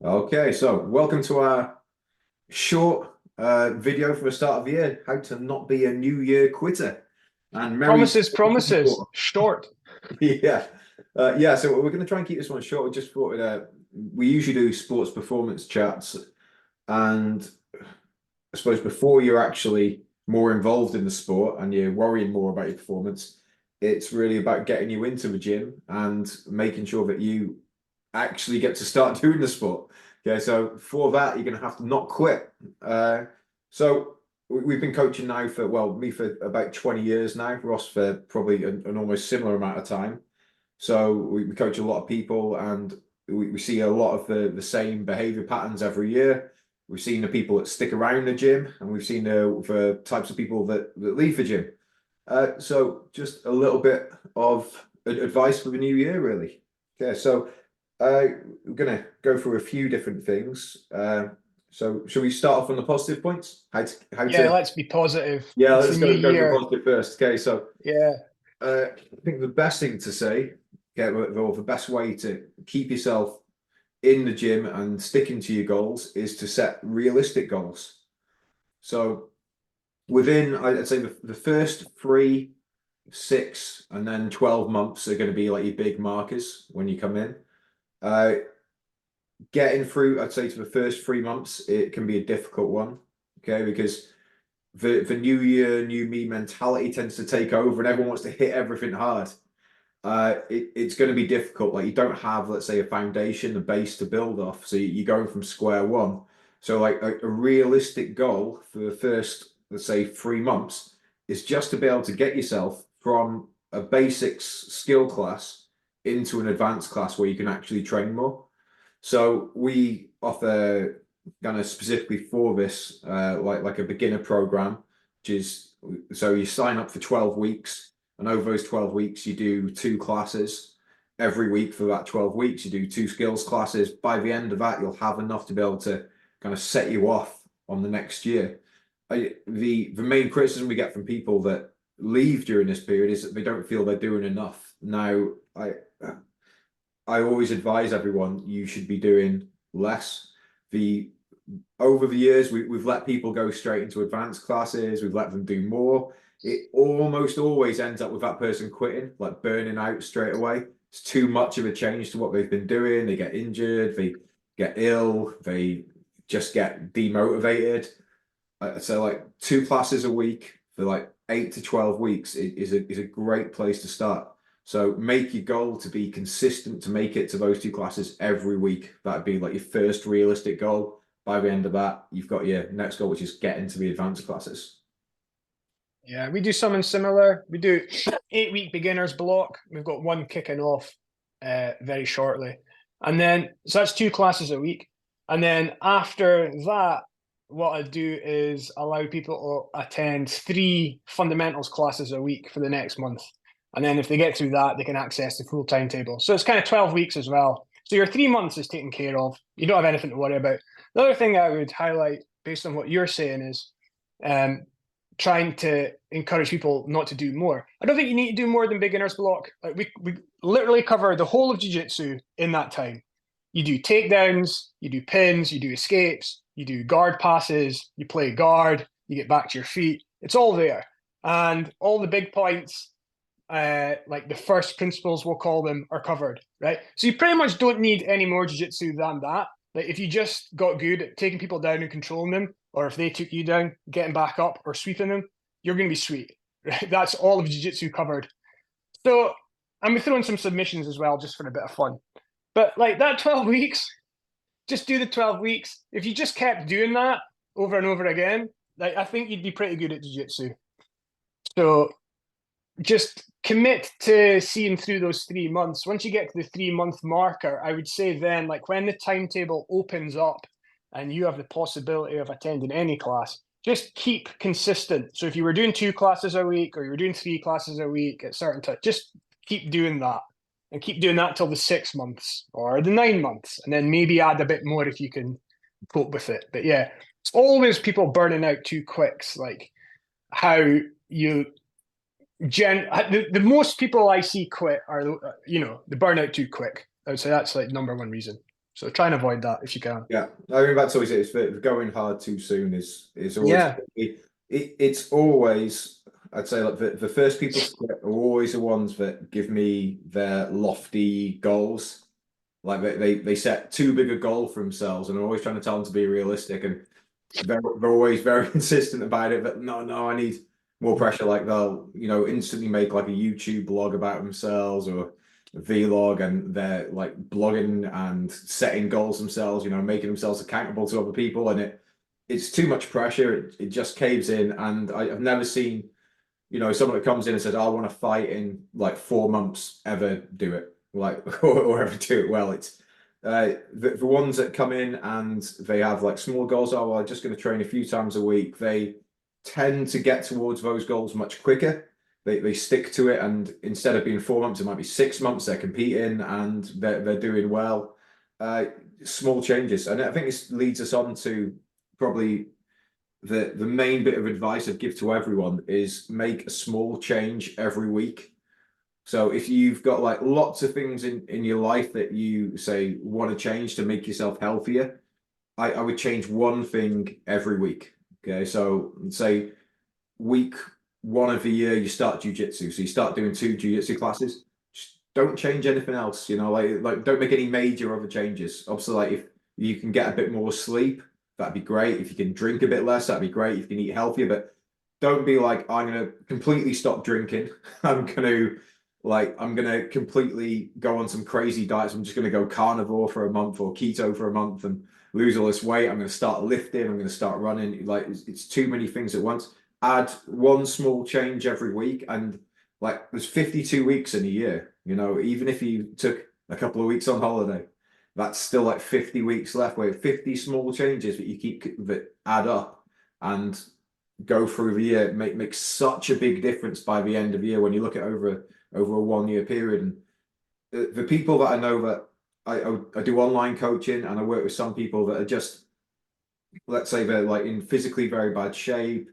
Okay, so welcome to our short video for the start of the year, how to not be a New Year quitter. And Merry Promises, promises. 2024. Short. Yeah. Yeah, so we're going to try and keep this one short. We just thought we usually do sports performance chats, and I suppose before you're actually more involved in the sport and you're worrying more about your performance, it's really about getting you into the gym and making sure that you actually get to start doing the sport. Okay, so for that, you're going to have to not quit. So we've been coaching now for, well, me for about 20 years now, Ross for probably an almost similar amount of time. So we coach a lot of people and we see a lot of the same behavior patterns every year. We've seen the people that stick around the gym and we've seen the types of people that leave the gym. So just a little bit of advice for the new year, really. Okay, so we're going to go through a few different things. So should we start off on the positive points? How Yeah, to, let's be positive. yeah, It's the let's new go for the year. positive first. Okay, so Yeah. I think the best thing to say, or the best way to keep yourself in the gym and sticking to your goals is to set realistic goals. So within, I'd say the first 3, 6, and then 12 months are going to be like your big markers when you come in. Uh, Getting through, I'd say to the first 3 months, it can be a difficult one. Okay, because the new year, new me mentality tends to take over and everyone wants to hit everything hard. It's going to be difficult. Like you don't have, let's say, a foundation, a base to build off. So you're going from square one. So like a realistic goal for the first, let's say, 3 months is just to be able to get yourself from a basics skill class into an advanced class where you can actually train more. So we offer kind of specifically for this, like a beginner program, which is so you sign up for 12 weeks, and over those 12 weeks, you do 2 classes. Every week for that 12 weeks, you do 2 skills classes. By the end of that, you'll have enough to be able to kind of set you off on the next year. The main criticism we get from people that leave during this period is that they don't feel they're doing enough. Now, I always advise everyone you should be doing less. The Over the years, we've let people go straight into advanced classes, we've let them do more. It almost always ends up with that person quitting, like burning out straight away. It's too much of a change to what they've been doing. They get injured, they get ill, they just get demotivated. So like 2 classes a week for like 8 to 12 weeks is a great place to start. So make your goal to be consistent to make it to those 2 classes every week. That'd be like your first realistic goal. By the end of that, you've got your next goal, which is get into the advanced classes. Yeah, we do something similar. We do 8-week beginners block. We've got one kicking off very shortly. And then, so that's 2 classes a week. And then after that, what I do is allow people to attend 3 fundamentals classes a week for the next month. And then if they get through that, they can access the full timetable. So it's kind of 12 weeks as well. So your 3 months is taken care of. You don't have anything to worry about. The other thing I would highlight based on what you're saying is um, trying to encourage people not to do more. I don't think you need to do more than beginners block. Like we literally cover the whole of jiu-jitsu in that time. You do takedowns, you do pins, you do escapes, you do guard passes, you play guard, you get back to your feet. It's all there. And all the big points, like the first principles, we'll call them, are covered, right? So you pretty much don't need any more jiu-jitsu than that. Like if you just got good at taking people down and controlling them, or if they took you down, getting back up or sweeping them, you're going to be sweet. Right? That's all of jiu-jitsu covered. So I'm throwing some submissions as well, just for a bit of fun. But like that 12 weeks, just do the 12 weeks. If you just kept doing that over and over again, like I think you'd be pretty good at jiu-jitsu. So just commit to seeing through those 3 months. Once you get to the 3 month marker, I would say then, like when the timetable opens up and you have the possibility of attending any class, just keep consistent. So if you were doing 2 classes a week or you were doing 3 classes a week at certain times, just keep doing that and keep doing that till the 6 months or the 9 months, and then maybe add a bit more if you can cope with it. But yeah, it's always people burning out too quick. Like how you the most people I see quit are the burnout too quick. I would say that's like number one reason. So try and avoid that if you can. Yeah, I mean that's always it. It's for going hard too soon is always Yeah. it's always, I'd say, like the first people to quit are always the ones that give me their lofty goals. Like they set too big a goal for themselves, and I'm always trying to tell them to be realistic, and they're always very insistent about it. But no, I need more pressure. Like they'll, instantly make like a YouTube blog about themselves or a vlog, and they're like blogging and setting goals themselves. Making themselves accountable to other people, and it's too much pressure. It just caves in, and I've never seen someone that comes in and says, I want to fight in like 4 months, ever do it, like, or ever do it well. It's the ones that come in and they have like small goals. Oh, well, I'm just going to train a few times a week. They tend to get towards those goals much quicker. They stick to it, and instead of being 4 months, it might be 6 months. They're competing and they're doing well. Uh, Small changes, and I think this leads us on to probably the main bit of advice I'd give to everyone is make a small change every week. So if you've got like lots of things in your life that you say want to change to make yourself healthier, I would change one thing every week. Okay, so say week 1 of the year you start jiu-jitsu, so you start doing 2 jiu-jitsu classes. Just don't change anything else. Like don't make any major other changes. Obviously, like if you can get a bit more sleep, that'd be great. If you can drink a bit less, that'd be great. If you can eat healthier, but don't be like, I'm gonna completely stop drinking. I'm gonna completely go on some crazy diets. I'm just gonna go carnivore for a month or keto for a month and lose all this weight. I'm gonna start lifting. I'm gonna start running. Like it's too many things at once. Add one small change every week, and like there's 52 weeks in a year. Even if you took a couple of weeks on holiday, that's still like 50 weeks left, where 50 small changes that you keep that add up and go through the year make such a big difference by the end of the year when you look at over a 1 year period. And the people that I know that I do online coaching, and I work with some people that are just, let's say, they're like in physically very bad shape,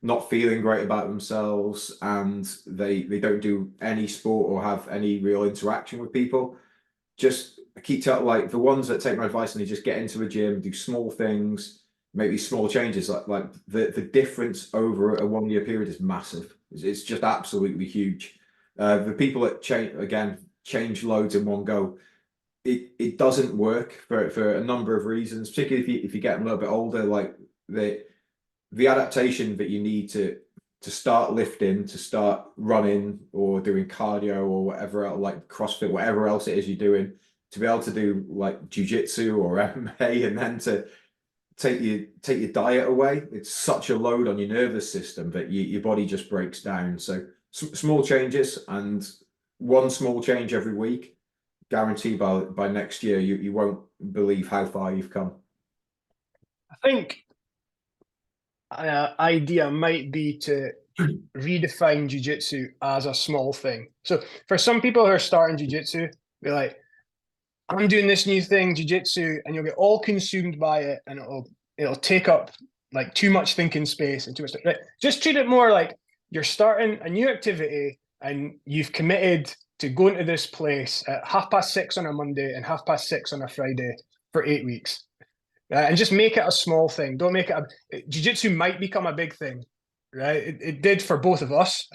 not feeling great about themselves, and they don't do any sport or have any real interaction with people. Just keep telling, like, the ones that take my advice and they just get into the gym, do small things, make these small changes. Like the difference over a 1 year period is massive. It's just absolutely huge. The people that change loads in one go, it doesn't work for a number of reasons, particularly if you get a little bit older. Like the adaptation that you need to start lifting, to start running or doing cardio or whatever else, like CrossFit, whatever else it is you're doing, to be able to do like jiu-jitsu or MMA, and then to take your diet away. It's such a load on your nervous system that your body just breaks down. So small changes, and one small change every week, guarantee by next year you won't believe how far you've come. I think idea might be to redefine jiu-jitsu as a small thing. So for some people who are starting jiu-jitsu, be like, I'm doing this new thing, jiu-jitsu, and you'll get all consumed by it, and it'll take up like too much thinking space and too much. Right? Just treat it more like you're starting a new activity and you've committed to going to this place at 6:30 on a Monday and 6:30 on a Friday for 8 weeks. And just make it a small thing. Don't make it a jiu-jitsu might become a big thing, right? It did for both of us,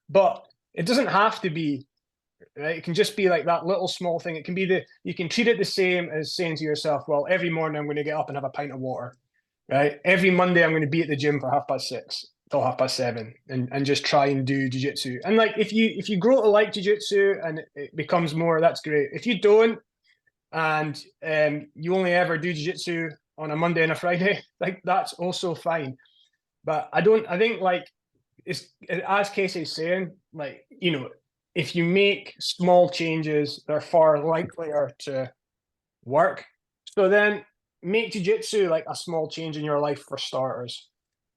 but it doesn't have to be, right? It can just be like that little small thing. It can be you can treat it the same as saying to yourself, well, every morning I'm going to get up and have a pint of water, right? Every Monday I'm going to be at the gym for 6:30 till 7:30 and just try and do jiu-jitsu. And like if you grow to like jiu-jitsu and it becomes more, that's great. If you don't, and you only ever do jiu-jitsu on a Monday and a Friday, like that's also fine. But I think like it's, as Casey's saying, like, if you make small changes, they're far likelier to work. So then make jiu-jitsu like a small change in your life for starters.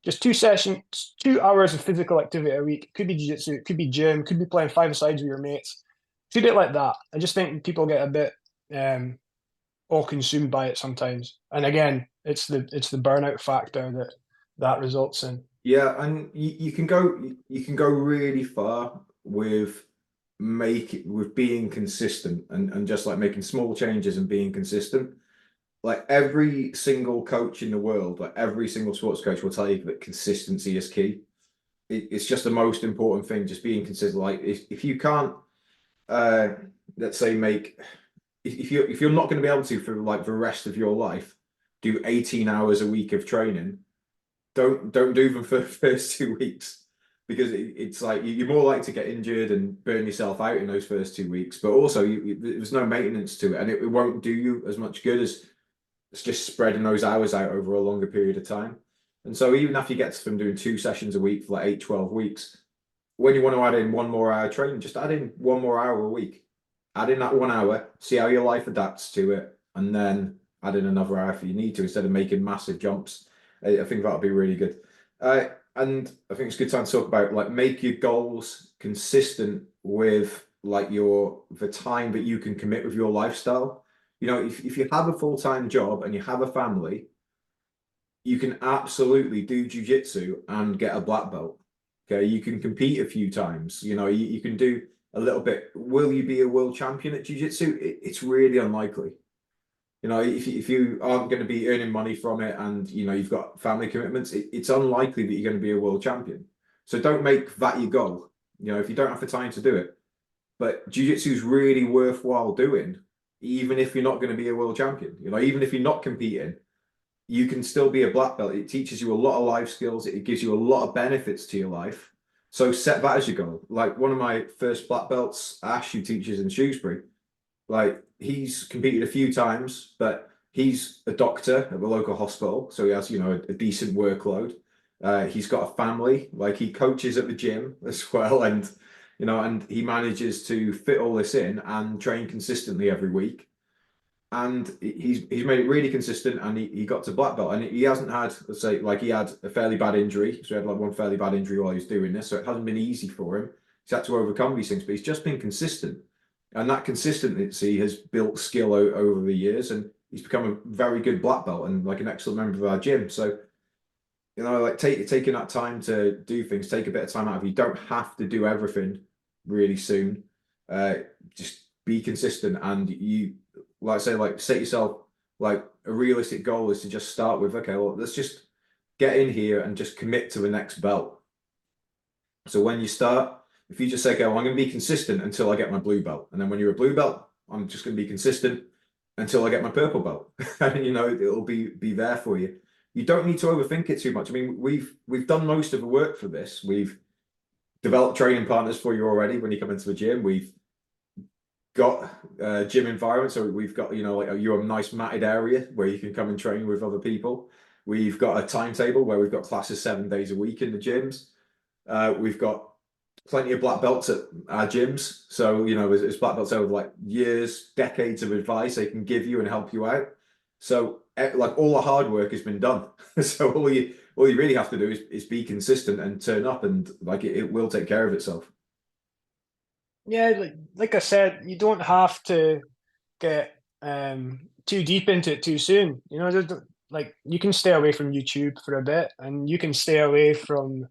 Just 2 sessions, 2 hours of physical activity a week. It could be jiu-jitsu, it could be gym, could be playing five-a-sides with your mates. Treat it like that. I just think people get a bit all consumed by it sometimes. And again, it's the burnout factor that results in. Yeah, and you can go really far with make it with being consistent and just like making small changes and being consistent. Like every single coach in the world, like every single sports coach will tell you that consistency is key. It's just the most important thing, just being consistent. Like if you can't, uh, let's say make, if you're not going to be able to for like the rest of your life, do 18 hours a week of training, don't do them for the first 2 weeks because it's like you're more likely to get injured and burn yourself out in those first 2 weeks. But also, there's no maintenance to it, and it won't do you as much good as it's just spreading those hours out over a longer period of time. And so even after you get from doing 2 sessions a week for like 8, 12 weeks, when you want to add in 1 more hour training, just add in 1 more hour a week. Add in that 1 hour, see how your life adapts to it, and then add in another hour if you need to, instead of making massive jumps. I think that'll be really good. And I think it's a good time to talk about like make your goals consistent with like the time that you can commit with your lifestyle. You know, if you have a full-time job and you have a family, you can absolutely do jiu-jitsu and get a black belt. Okay, you can compete a few times. You know, you can do a little bit. Will you be a world champion at jiu-jitsu? It's really unlikely. You know, if you aren't going to be earning money from it and, you know, you've got family commitments, it's unlikely that you're going to be a world champion. So don't make that your goal, you know, if you don't have the time to do it. But jiu-jitsu is really worthwhile doing, even if you're not going to be a world champion. You know, even if you're not competing, you can still be a black belt. It teaches you a lot of life skills. It gives you a lot of benefits to your life. So set that as your goal. Like one of my first black belts, Ash, who teaches in Shrewsbury, like he's competed a few times, but he's a doctor at the local hospital, so he has, you know, a decent workload. He's got a family, like he coaches at the gym as well, and you know, and he manages to fit all this in and train consistently every week. And he's made it really consistent, and he got to black belt, and he hasn't had, let's say, like he had a fairly bad injury, so he had like one fairly bad injury while he was doing this, so it hasn't been easy for him. He's had to overcome these things, but he's just been consistent. And that consistency has built skill over the years, and he's become a very good black belt and like an excellent member of our gym. So, you know, like taking that time to do things, take a bit of time out of you. Don't have to do everything really soon. Just be consistent, and you, like I say, like set yourself like a realistic goal is to just start with, okay, well, let's just get in here and just commit to the next belt. So when you start, if you just say, okay, well, I'm going to be consistent until I get my blue belt. And then when you're a blue belt, I'm just going to be consistent until I get my purple belt. And, you know, it'll be there for you. You don't need to overthink it too much. I mean, we've done most of the work for this. We've developed training partners for you already when you come into the gym. We've got a gym environment. So we've got, you know, like a nice matted area where you can come and train with other people. We've got a timetable where we've got classes 7 days a week in the gyms. We've got plenty of black belts at our gyms. So, you know, there's black belts over like years, decades of advice they can give you and help you out. So like all the hard work has been done. So all you really have to do is be consistent and turn up, and like it will take care of itself. Yeah, like I said, you don't have to get too deep into it too soon. You know, like you can stay away from YouTube for a bit, and you can stay away from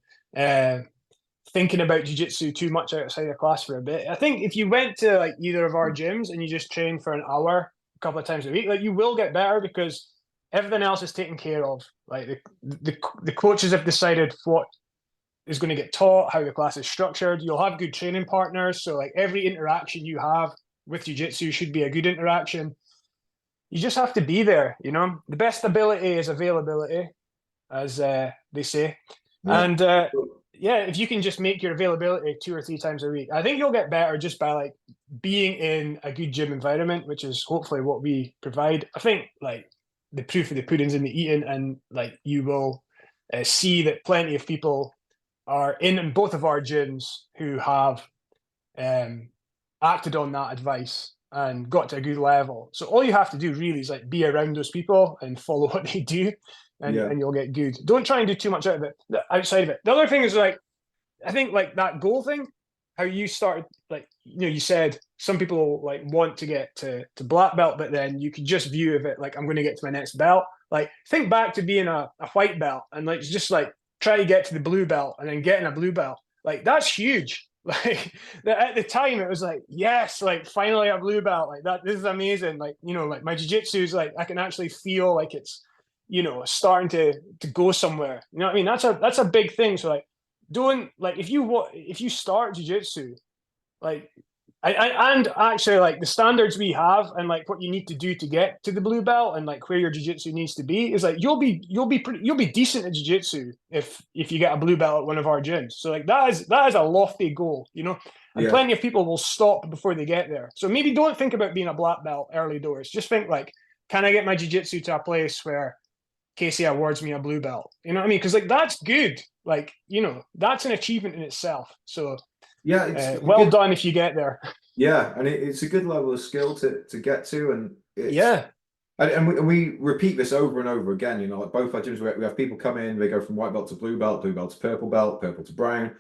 thinking about jiu-jitsu too much outside of class for a bit. I think if you went to like either of our gyms and you just train for an hour a couple of times a week, like you will get better because everything else is taken care of. Like the coaches have decided what is going to get taught, how the class is structured. You'll have good training partners, so like every interaction you have with jiu-jitsu should be a good interaction. You just have to be there. You know, the best ability is availability, as they say. Yeah. And yeah, if you can just make your availability 2 or 3 times a week, I think you'll get better just by like being in a good gym environment, which is hopefully what we provide. I think like the proof of the pudding's in the eating, and like you will see that plenty of people are in both of our gyms who have acted on that advice and got to a good level. So all you have to do really is like be around those people and follow what they do, and you'll get good. Don't try and do too much out of it, outside of it. The other thing is like, I think like that goal thing, how you started, like, you know, you said some people like want to get to black belt, but then you could just view of it like, I'm going to get to my next belt. Like think back to being a white belt and like just like try to get to the blue belt and then getting a blue belt. Like that's huge. Like at the time, it was like, yes, like finally a blue belt, like that. This is amazing. Like, you know, like my jiu-jitsu is like I can actually feel like it's, you know, starting to go somewhere. You know what I mean? That's a big thing. So like, don't like if you start jiu-jitsu, like and actually like the standards we have and like what you need to do to get to the blue belt and like where your jiu-jitsu needs to be is like you'll be decent at jiu-jitsu if you get a blue belt at one of our gyms. So like that is a lofty goal, you know, and Yeah. plenty of people will stop before they get there. So maybe don't think about being a black belt early doors. Just think like, can I get my jiu-jitsu to a place where Casey awards me a blue belt? You know what I mean? Because like that's good. Like, you know, that's an achievement in itself. So Yeah, it's a well good. done if you get there. Yeah, and it's a good level of skill to get to, and it's Yeah. and we repeat this over and over again. You know, like both our gyms, we have people come in, they go from white belt to blue belt to purple belt, purple to brown.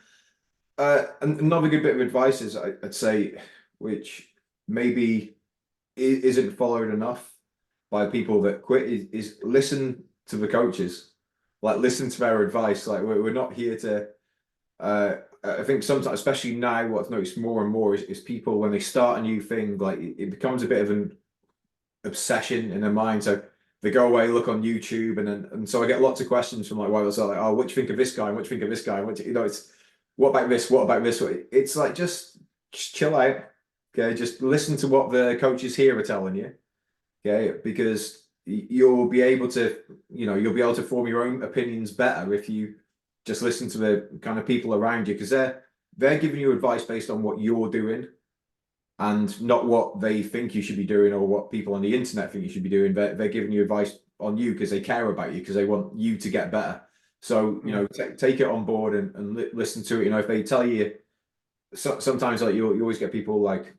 And another good bit of advice is I'd say, which maybe isn't followed enough by people that quit, is listen to the coaches, like listen to their advice. Like we're not here to. I think sometimes, especially now, what I've noticed more and more is people when they start a new thing, like it becomes a bit of an obsession in their mind. So they go away, look on YouTube, and so I get lots of questions from like, why was like, oh, what do you think of this guy? And what do you think of this guy? And what you know, it's what about this? What about this? It's like just chill out, okay? Just listen to what the coaches here are telling you, okay? Because you'll be able to, you know, you'll be able to form your own opinions better if you just listen to the kind of people around you because they're giving you advice based on what you're doing and not what they think you should be doing or what people on the internet think you should be doing. They're giving you advice on you because they care about you because they want you to get better. So, you know, take it on board and listen to it. You know, if they tell you, sometimes like you always get people like,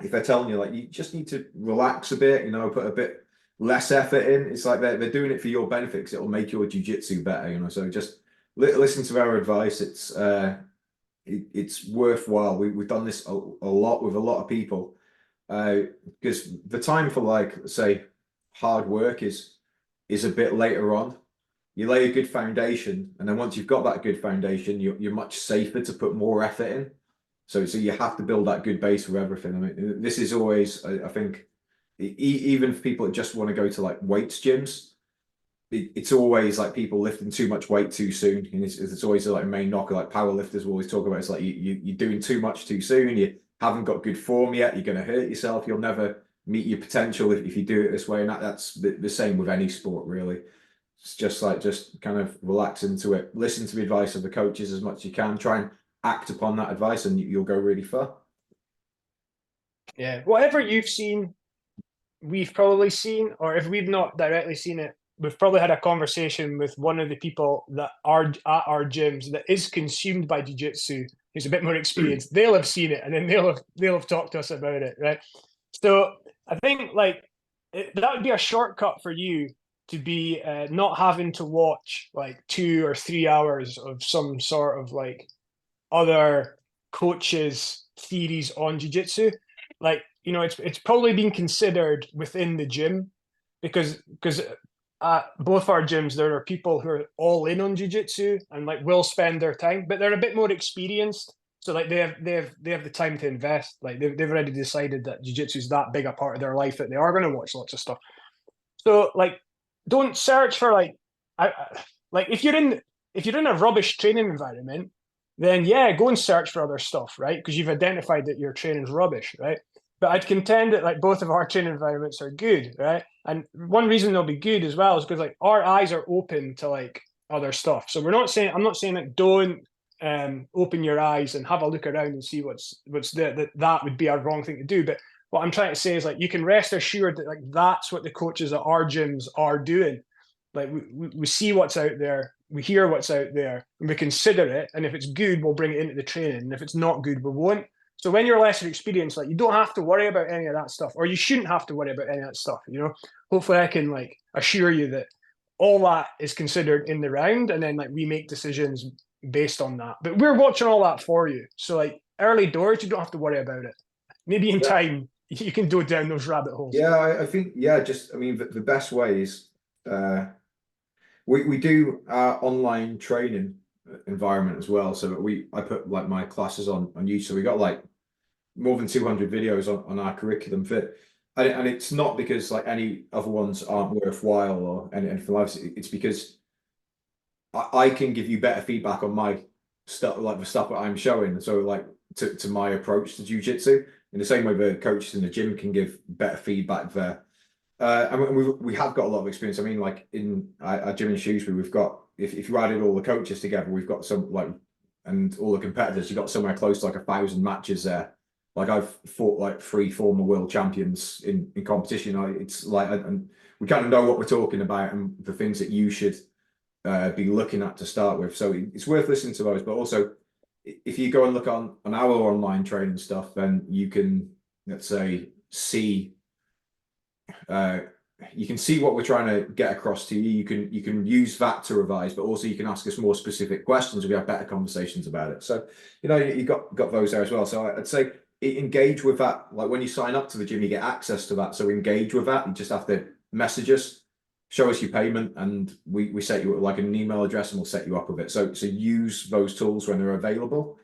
if they're telling you like you just need to relax a bit, you know, put a bit less effort in. It's like they're doing it for your benefit because it'll make your jiu-jitsu better, you know. So just listen to their advice. It's worthwhile. We've done this a lot with a lot of people because the time for like say hard work is a bit later on. You lay a good foundation, and then once you've got that good foundation, you're much safer to put more effort in. So you have to build that good base for everything. I mean, this is always, I think, even for people that just want to go to like weights gyms, it's always like people lifting too much weight too soon. And it's always like a main knock. Like power lifters will always talk about. It's like you're doing too much too soon. You haven't got good form yet. You're going to hurt yourself. You'll never meet your potential if you do it this way. And that's the same with any sport, really. It's just like just kind of relax into it. Listen to the advice of the coaches as much as you can. Try and act upon that advice, and you'll go really far. Yeah. Whatever you've seen, we've probably seen, or if we've not directly seen it, we've probably had a conversation with one of the people that are at our gyms that is consumed by jiu-jitsu, who's a bit more experienced. They'll have seen it and then they'll have talked to us about it, right? So I think like that would be a shortcut for you to be not having to watch like 2 or 3 hours of some sort of like other coaches' theories on jiu-jitsu. Like, you know, it's probably been considered within the gym because at both our gyms there are people who are all in on jiu-jitsu and like will spend their time, but they're a bit more experienced. So like they have the time to invest. Like they've already decided that jiu-jitsu is that big a part of their life that they are going to watch lots of stuff. So like, don't search for like, like if you're in a rubbish training environment, then yeah, go and search for other stuff, right? Because you've identified that your training's rubbish, right? But I'd contend that like both of our training environments are good, right? And one reason they'll be good as well is because like our eyes are open to like other stuff. So I'm not saying that don't open your eyes and have a look around and see what's there. That would be a wrong thing to do. But what I'm trying to say is like you can rest assured that like that's what the coaches at our gyms are doing. Like we see what's out there, we hear what's out there, and we consider it. And if it's good, we'll bring it into the training. And if it's not good, we won't. So when you're lesser experienced, like you don't have to worry about any of that stuff, or you shouldn't have to worry about any of that stuff. You know, hopefully I can like assure you that all that is considered in the round, and then like we make decisions based on that. But we're watching all that for you. So like early doors, you don't have to worry about it. Maybe in Yeah, time you can go down those rabbit holes. yeah. I think just I mean the best way is we do our online training environment as well. So I put like my classes on YouTube. So we got like more than 200 videos on our curriculum fit. And it's not because like any other ones aren't worthwhile or anything like that. It's because I can give you better feedback on my stuff, like the stuff that I'm showing. So like to my approach to jiu-jitsu, in the same way the coaches in the gym can give better feedback there. And we have got a lot of experience. I mean, like in our gym in Shrewsbury, we've got, if you added all the coaches together, we've got some like, and all the competitors, you've got somewhere close to like 1,000 matches there. Like I've fought like 3 former world champions in competition. It's like, and we kind of know what we're talking about and the things that you should be looking at to start with. So it's worth listening to those. But also, if you go and look on our online training stuff, then you can, let's say, see you can see what we're trying to get across to you. You can use that to revise, but also you can ask us more specific questions. We have better conversations about it. So you got those there as well. So I'd say engage with that. Like when you sign up to the gym, you get access to that. So engage with that. You just have to message us, show us your payment, and we set you up like an email address, and we'll set you up with it. So use those tools when they're available.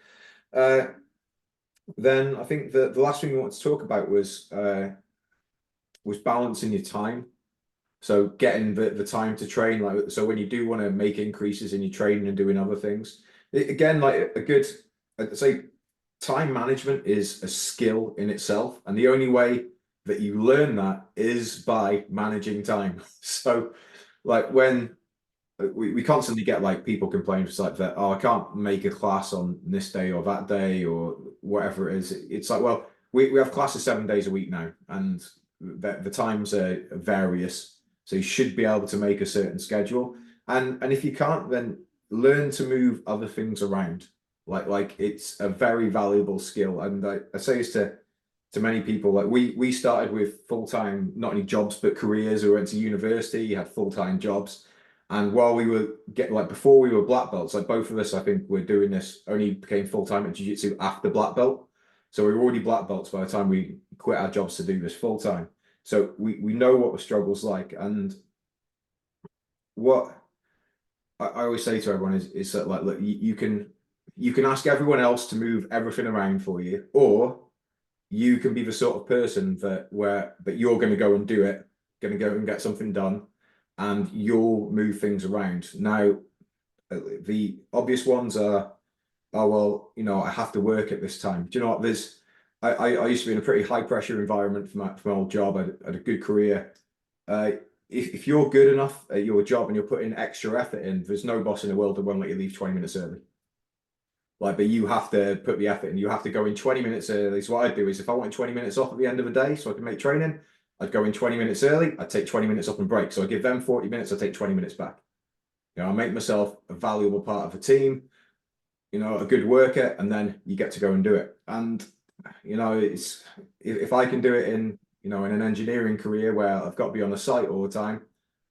Then I think the last thing we wanted to talk about was balancing your time. So getting the time to train, like, so when you do want to make increases in your training and doing other things, again, like a good, I'd say time management is a skill in itself. And the only way that you learn that is by managing time. So like when we constantly get like people complaining just like that, oh, I can't make a class on this day or that day or whatever it is. It's like, well, we have classes 7 days a week now, and the times are various. So you should be able to make a certain schedule. And if you can't, then learn to move other things around. Like it's a very valuable skill. And I say this to many people, like we started with full-time, not only jobs, but careers. We went to university, had full-time jobs. And while we were before we were black belts, like both of us, I think we're doing this, only became full-time at jiu-jitsu after black belt. So we were already black belts by the time we quit our jobs to do this full-time. So we know what the struggle's like. And what I always say to everyone is that like, look, you can ask everyone else to move everything around for you, or you can be the sort of person that you're going to go and do it, going to go and get something done, and you'll move things around. Now, the obvious ones are, oh, well, I have to work at this time. Do you know what? I used to be in a pretty high pressure environment for my old job. I had a good career. If you're good enough at your job and you're putting extra effort in, there's no boss in the world that won't let you leave 20 minutes early. Like, but you have to put the effort in. You have to go in 20 minutes early. So what I'd do is, if I wanted 20 minutes off at the end of the day so I can make training, I'd go in 20 minutes early. I'd take 20 minutes off and break. So I give them 40 minutes. I take 20 minutes back. I make myself a valuable part of the team, a good worker, and then you get to go and do it. And, it's, if I can do it in an engineering career where I've got to be on a site all the time,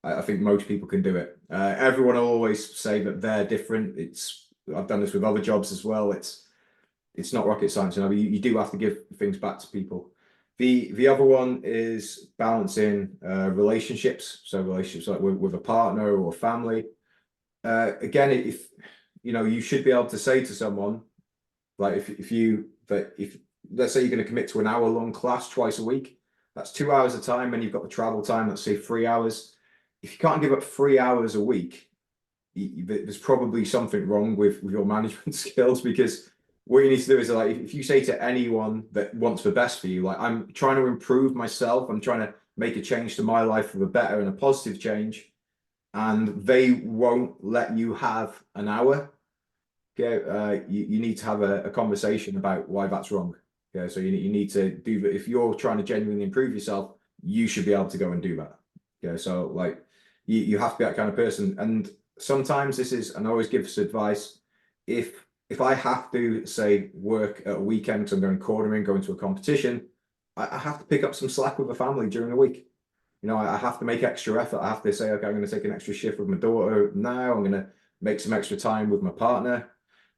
I think most people can do it. Everyone will always say that they're different. I've done this with other jobs as well. It's not rocket science. You do have to give things back to people. The other one is balancing relationships. So relationships like with a partner or family. Again, if you should be able to say to someone, like if let's say you're going to commit to an hour-long class twice a week, that's 2 hours of time, and you've got the travel time, let's say 3 hours. If you can't give up 3 hours a week, there's probably something wrong with your management skills, because what you need to do is, like, if you say to anyone that wants the best for you, like, I'm trying to improve myself, I'm trying to make a change to my life for the better and a positive change, and they won't let you have an hour, okay, you need to have a conversation about why that's wrong. Okay, so you need to do that. If you're trying to genuinely improve yourself, you should be able to go and do that. Okay, so like you have to be that kind of person. And sometimes this is, and I always give this advice, if I have to, say, work at a weekend because I'm going cornering, going to a competition, I have to pick up some slack with the family during the week. I have to make extra effort. I have to say, okay, I'm going to take an extra shift with my daughter now. I'm going to make some extra time with my partner,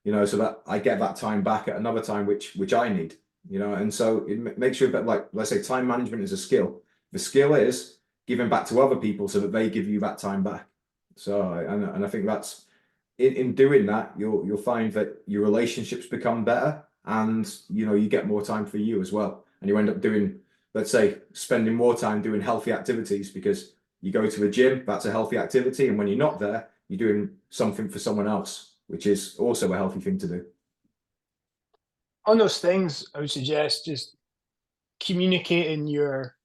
so that I get that time back at another time, which I need, and so it makes sure that, like, let's say time management is a skill. The skill is giving back to other people so that they give you that time back. So, and I think that's in doing that, you'll find that your relationships become better, and you get more time for you as well, and you end up doing, let's say, spending more time doing healthy activities because you go to the gym, that's a healthy activity, and when you're not there, you're doing something for someone else, which is also a healthy thing to do. On those things, I would suggest just communicating your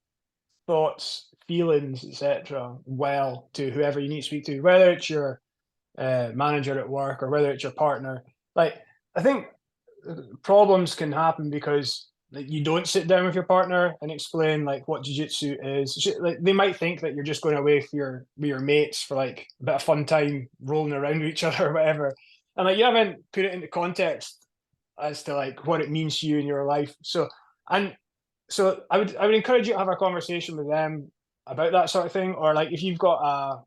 thoughts, feelings, etc., well to whoever you need to speak to, whether it's your manager at work or whether it's your partner. Like, I think problems can happen because like you don't sit down with your partner and explain like what jiu-jitsu is. Like, they might think that you're just going away with your mates for like a bit of fun time rolling around with each other or whatever, and like you haven't put it into context as to like what it means to you in your life. And so I would encourage you to have a conversation with them about that sort of thing, or like if you've got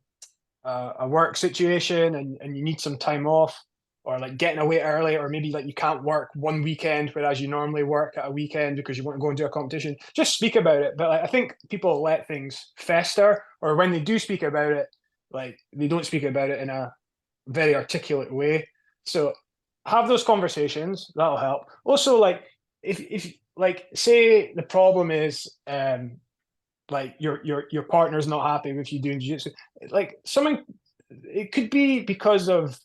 a work situation and you need some time off, or like getting away early, or maybe like you can't work one weekend whereas you normally work at a weekend because you want to go and do a competition, just speak about it. But like, I think people let things fester, or when they do speak about it, like they don't speak about it in a very articulate way. So have those conversations, that'll help. Also, like if like say the problem is like your partner's not happy with you doing jiu-jitsu, like something, it could be because of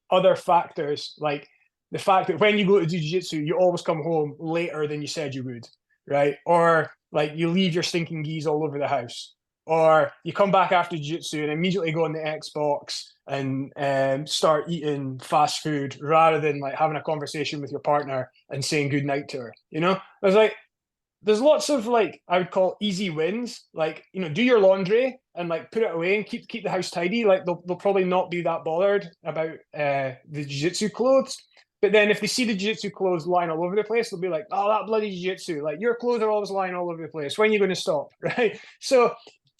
other factors, like the fact that when you go to do jiu-jitsu you always come home later than you said you would, right? Or like you leave your stinking geese all over the house, or you come back after jiu-jitsu and immediately go on the Xbox and start eating fast food rather than like having a conversation with your partner and saying good night to her. There's like there's lots of like I would call easy wins, like do your laundry and like put it away and keep the house tidy. Like they'll probably not be that bothered about the jiu-jitsu clothes. But then if they see the jiu-jitsu clothes lying all over the place, they'll be like, oh, that bloody jiu-jitsu, like your clothes are always lying all over the place, when are you going to stop? Right? So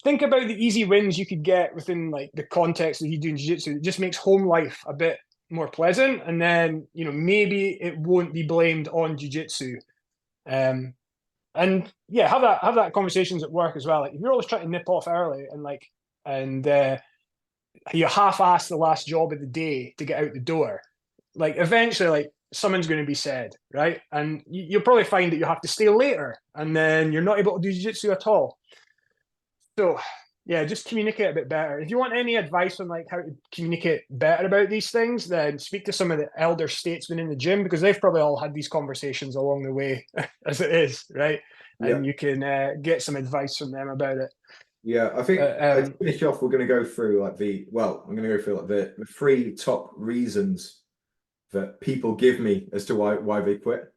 think about the easy wins you could get within like the context of you doing jiu-jitsu. It just makes home life a bit more pleasant, and then maybe it won't be blamed on jiu-jitsu. And yeah, have that conversations at work as well. Like if you're always trying to nip off early and you half-ass the last job of the day to get out the door, like eventually like something's going to be said, right? And you'll probably find that you have to stay later, and then you're not able to do jiu-jitsu at all. So yeah, just communicate a bit better. If you want any advice on like how to communicate better about these things, then speak to some of the elder statesmen in the gym, because they've probably all had these conversations along the way as it is, right? Yeah. And you can get some advice from them about it. Yeah, I think Uh, to um, finish off, we're going to go through like I'm going to go through like the three top reasons that people give me as to why they quit.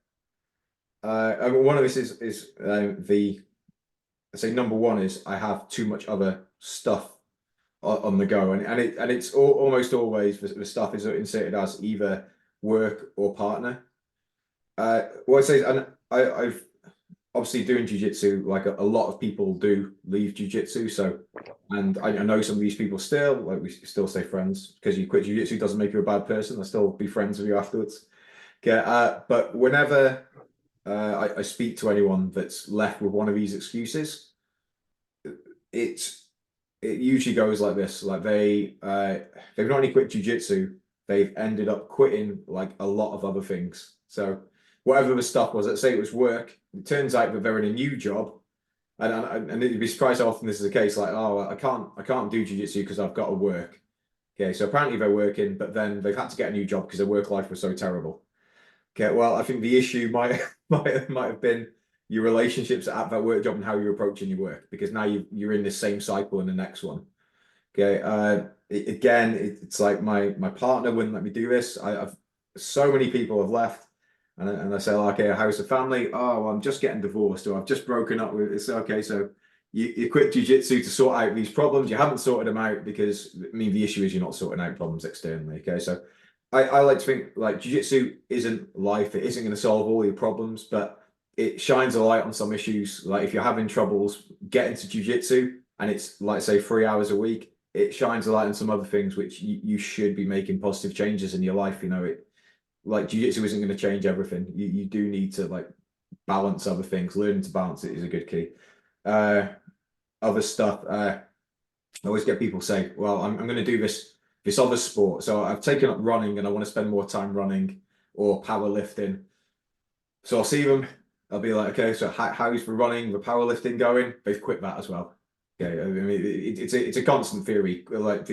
I mean, one of this is I say number one is I have too much other stuff on the go, and it's almost always the stuff is inserted as either work or partner. What I say is, and I've obviously doing jujitsu, like a lot of people do leave jujitsu. So, and I know some of these people still, like we still stay friends because you quit jujitsu doesn't make you a bad person. I'll still be friends with you afterwards. Okay. But whenever I speak to anyone that's left with one of these excuses, it's it usually goes like this: like they've not only quit jujitsu, they've ended up quitting like a lot of other things. So whatever the stuff was, let's say it was work, it turns out that they're in a new job, and you'd be surprised how often this is the case. Like, oh, I can't do jujitsu because I've got to work. Okay, so apparently they're working, but then they've had to get a new job because their work life was so terrible. Okay, well, I think the issue might might have been your relationships at that work job and how you're approaching your work, because now you're in the same cycle in the next one. Okay, again, it's like my partner wouldn't let me do this. I've so many people have left, and I say, okay, how's the family? Oh, well, I'm just getting divorced, or I've just broken up with. It's okay, so you quit jujitsu to sort out these problems. You haven't sorted them out because I mean the issue is you're not sorting out problems externally. Okay, so I like to think like jujitsu isn't life. It isn't going to solve all your problems, but it shines a light on some issues. Like if you're having troubles getting to jujitsu and it's like say 3 hours a week, it shines a light on some other things which you should be making positive changes in your life. It like jiu-jitsu isn't going to change everything. You do need to like balance other things. Learning to balance it is a good key. Uh, Other stuff. I always get people say, "Well, I'm going to do this this other sport. So I've taken up running and I want to spend more time running or powerlifting. So I'll see them. I'll be like, okay, so how's the running, the powerlifting going? They've quit that as well. Okay, I mean, it's a constant theory. Like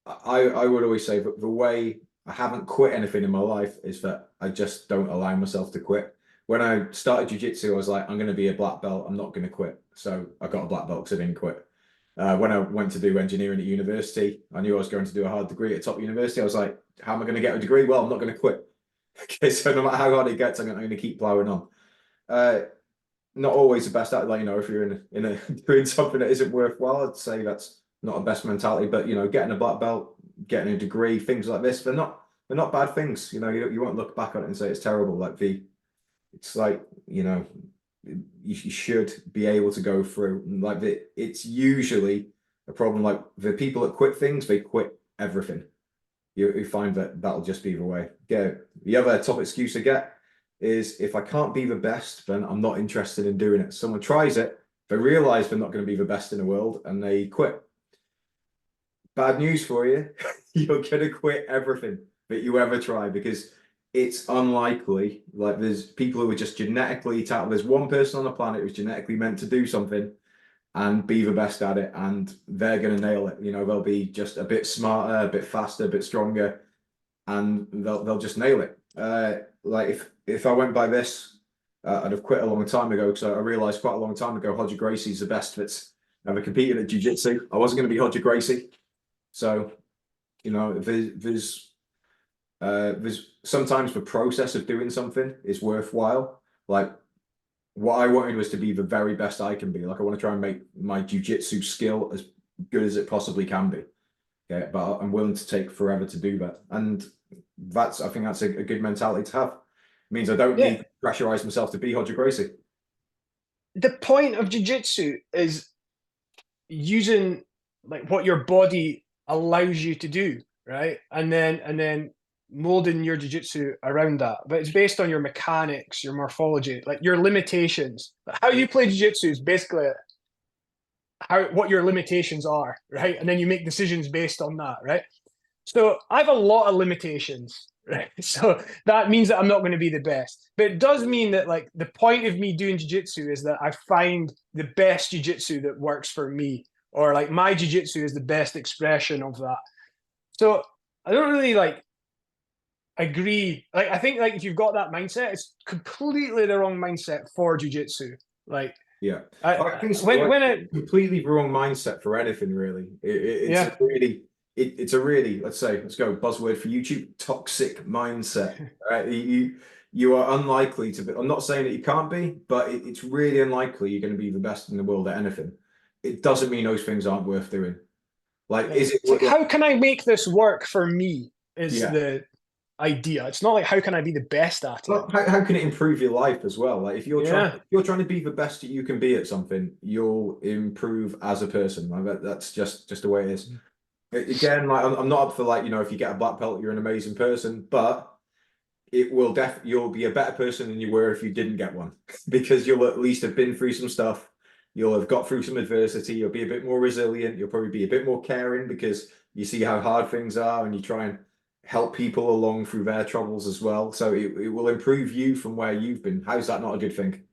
I would always say that the way I haven't quit anything in my life is that I just don't allow myself to quit. When I started jiu-jitsu, I was like, I'm going to be a black belt. I'm not going to quit. So I got a black belt because I didn't quit. When I went to do engineering at university, I knew I was going to do a hard degree at top university. I was like, how am I going to get a degree? Well, I'm not going to quit. Okay, so no matter how hard it gets, I'm going to keep plowing on. Not always the best at, like, if you're in a doing something that isn't worthwhile, I'd say that's not a best mentality. But getting a black belt, getting a degree, things like this, they're not bad things. You won't look back on it and say it's terrible. It's like you should be able to go through. Like it's usually a problem. Like the people that quit things, they quit everything. You find that that'll just be the way. Yeah. The other top excuse I get is if I can't be the best, then I'm not interested in doing it. Someone tries it, they realize they're not going to be the best in the world, and they quit. Bad news for you. You're going to quit everything that you ever try because it's unlikely. Like there's people who are just genetically there's one person on the planet who's genetically meant to do something and be the best at it, and they're going to nail it. They'll be just a bit smarter, a bit faster, a bit stronger, and they'll just nail it. Like if I went by this, I'd have quit a long time ago because I realized quite a long time ago Roger Gracie's the best that's ever competed at jiu-jitsu. I wasn't going to be Roger Gracie, so there's sometimes the process of doing something is worthwhile. Like what I wanted was to be the very best I can be. Like I want to try and make my jiu-jitsu skill as good as it possibly can be. Okay, but I'm willing to take forever to do that. And I think that's a good mentality to have. It means I don't need to pressurize myself to be Roger Gracie. The point of jiu-jitsu is using like what your body allows you to do, right? And then molding your jiu-jitsu around that. But it's based on your mechanics, your morphology, like your limitations. How you play jiu-jitsu is basically what your limitations are, right? And then you make decisions based on that, right? So I have a lot of limitations, right? So that means that I'm not going to be the best. But it does mean that like the point of me doing jiu-jitsu is that I find the best jiu-jitsu that works for me, or like my jiu-jitsu is the best expression of that. So I don't really like agree. Like I think like if you've got that mindset, it's completely the wrong mindset for jiu-jitsu. Like Yeah, I think it's when it completely wrong mindset for anything really. It's yeah. it's a really, let's go buzzword for YouTube, toxic mindset. Right? You are unlikely to be. I'm not saying that you can't be, but it's really unlikely you're going to be the best in the world at anything. It doesn't mean those things aren't worth doing. Like, is it It's like how can I make this work for me? Is yeah. the idea. It's not like how can I be the best at it? Well, how can it improve your life as well? Like Yeah. if you're trying to be the best that you can be at something, you'll improve as a person. Like that's just the way it is. Again, like I'm not up for like, if you get a black belt, you're an amazing person, but you'll be a better person than you were if you didn't get one. Because you'll at least have been through some stuff. You'll have got through some adversity. You'll be a bit more resilient. You'll probably be a bit more caring because you see how hard things are and you try and help people along through their troubles as well. So it will improve you from where you've been. How's that not a good thing?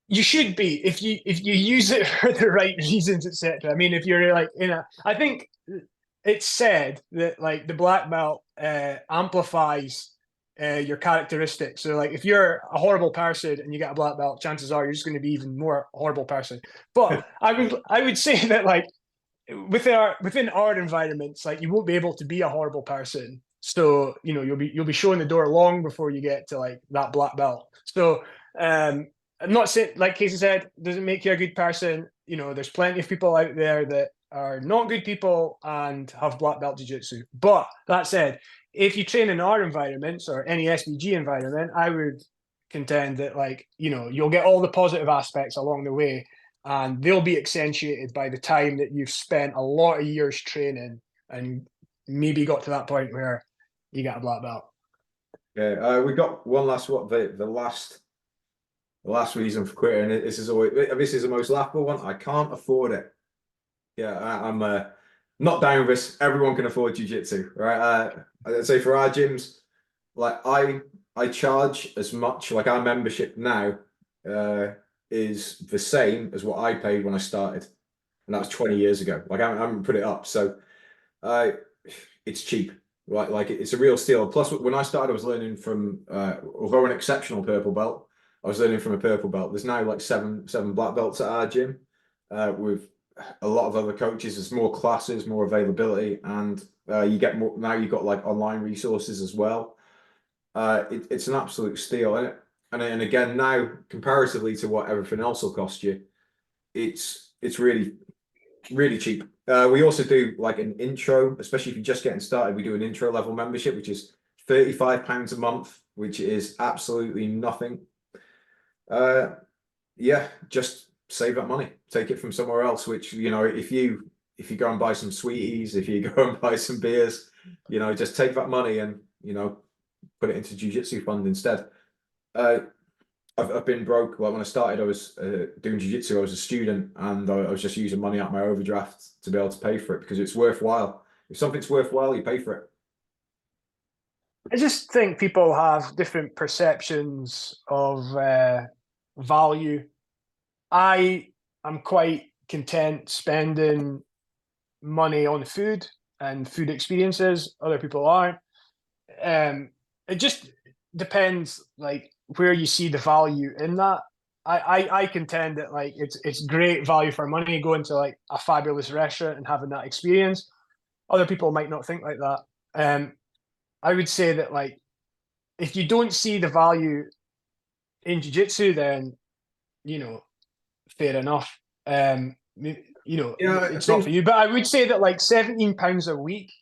You should be if you use it for the right reasons, etc. I mean, if you're like I think it's said that like the black belt amplifies your characteristics. So like if you're a horrible person and you get a black belt, chances are you're just going to be even more horrible person. But I would say that like within our environments, like you won't be able to be a horrible person. So you'll be showing the door long before you get to like that black belt. So I'm not saying, like Casey said, doesn't make you a good person. There's plenty of people out there that are not good people and have black belt jiu-jitsu. But that said, if you train in our environments or any SBG environment, I would contend that like you'll get all the positive aspects along the way, and they'll be accentuated by the time that you've spent a lot of years training and maybe got to that point where you got a black belt. Yeah, we got one last the last reason for quitting. This is the most laughable one. I can't afford it. Yeah, I'm not down with us. Everyone can afford jiu-jitsu, right? I'd say for our gyms, like I charge as much. Like our membership now is the same as what I paid when I started, and that was 20 years ago. Like I haven't put it up, so uh, it's cheap. Like it's a real steal. Plus, when I started, I was learning from although an exceptional purple belt, I was learning from a purple belt. There's now like seven black belts at our gym, with a lot of other coaches. There's more classes, more availability, and you get more now. You've got like online resources as well. It's an absolute steal, isn't it? And again, now comparatively to what everything else will cost you, it's really cheap. We also do like an intro, especially if you're just getting started. We do an intro level membership, which is £35 a month, which is absolutely nothing. Yeah, just save that money, take it from somewhere else. Which if you go and buy some sweeties, if you go and buy some beers, just take that money and put it into jiu-jitsu fund instead. Uh, I've been broke. Like when I started, I was doing jiu-jitsu. I was a student, and I was just using money out of my overdraft to be able to pay for it because it's worthwhile. If something's worthwhile, you pay for it. I just think people have different perceptions of value. I am quite content spending money on food and food experiences. Other people aren't. It just depends, like where you see the value in that. I contend that like it's great value for money going to like a fabulous restaurant and having that experience. Other people might not think like that. I would say that like if you don't see the value in jiu-jitsu, then you know, fair enough. Yeah, I It's not for think. you. But I would say that like £17 a week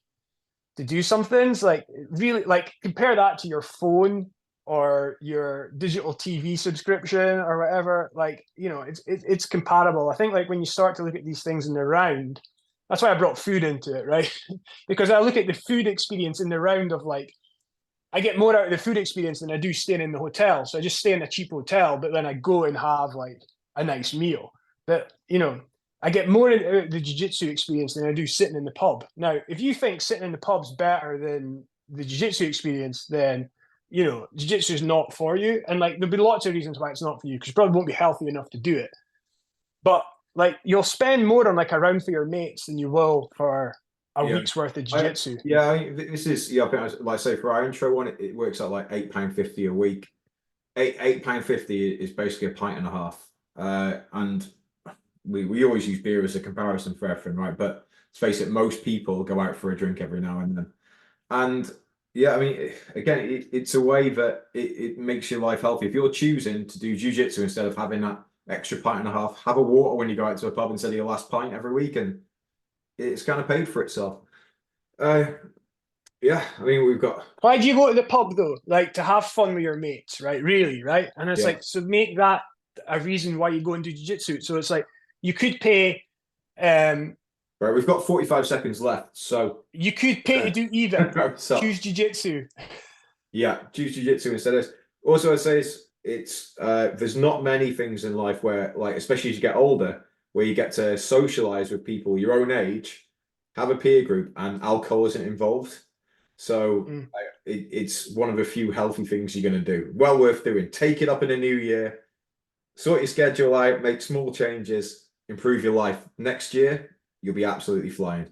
to do some things, like really, like compare that to your phone or your digital TV subscription or whatever. Like it's comparable. I think like when you start to look at these things in the round, that's why I brought food into it, right? Because I look at the food experience in the round of like I get more out of the food experience than I do staying in the hotel. So I just stay in a cheap hotel, but then I go and have like a nice meal. But I get more out of the jiu-jitsu experience than I do sitting in the pub. Now, if you think sitting in the pub's better than the jiu-jitsu experience, then jiu-jitsu is not for you. And like there'll be lots of reasons why it's not for you, because you probably won't be healthy enough to do it. But like you'll spend more on like a round for your mates than you will for a Yeah, week's worth of jiu-jitsu. this is I think like I say for our intro one, it works out like £8.50 a week. £8.50 is basically a pint and a half. And we always use beer as a comparison for everything, right? But let's face it, most people go out for a drink every now and then. And yeah, I mean, again, it's a way that it makes your life healthy. If you're choosing to do jiu-jitsu instead of having that extra pint and a half, have a water when you go out to a pub instead of your last pint every week, and it's kind of paid for itself. Uh, yeah, I mean, we've got. Why do you go to the pub though? Like to have fun with your mates, right? Really, right? And it's Yeah, like, so make that a reason why you go and do jiu-jitsu. So it's like you could pay um right, we've got 45 seconds left, so you could pay to do either. so Choose jiu-jitsu. yeah, choose jiu-jitsu instead of. Also, I'd say it's there's not many things in life where, like, especially as you get older, where you get to socialize with people your own age, have a peer group, and alcohol isn't involved. So Mm. it's one of the few healthy things you're going to do. Well worth doing. Take it up in the new year, sort your schedule out, make small changes, improve your life. Next year, you'll be absolutely flying.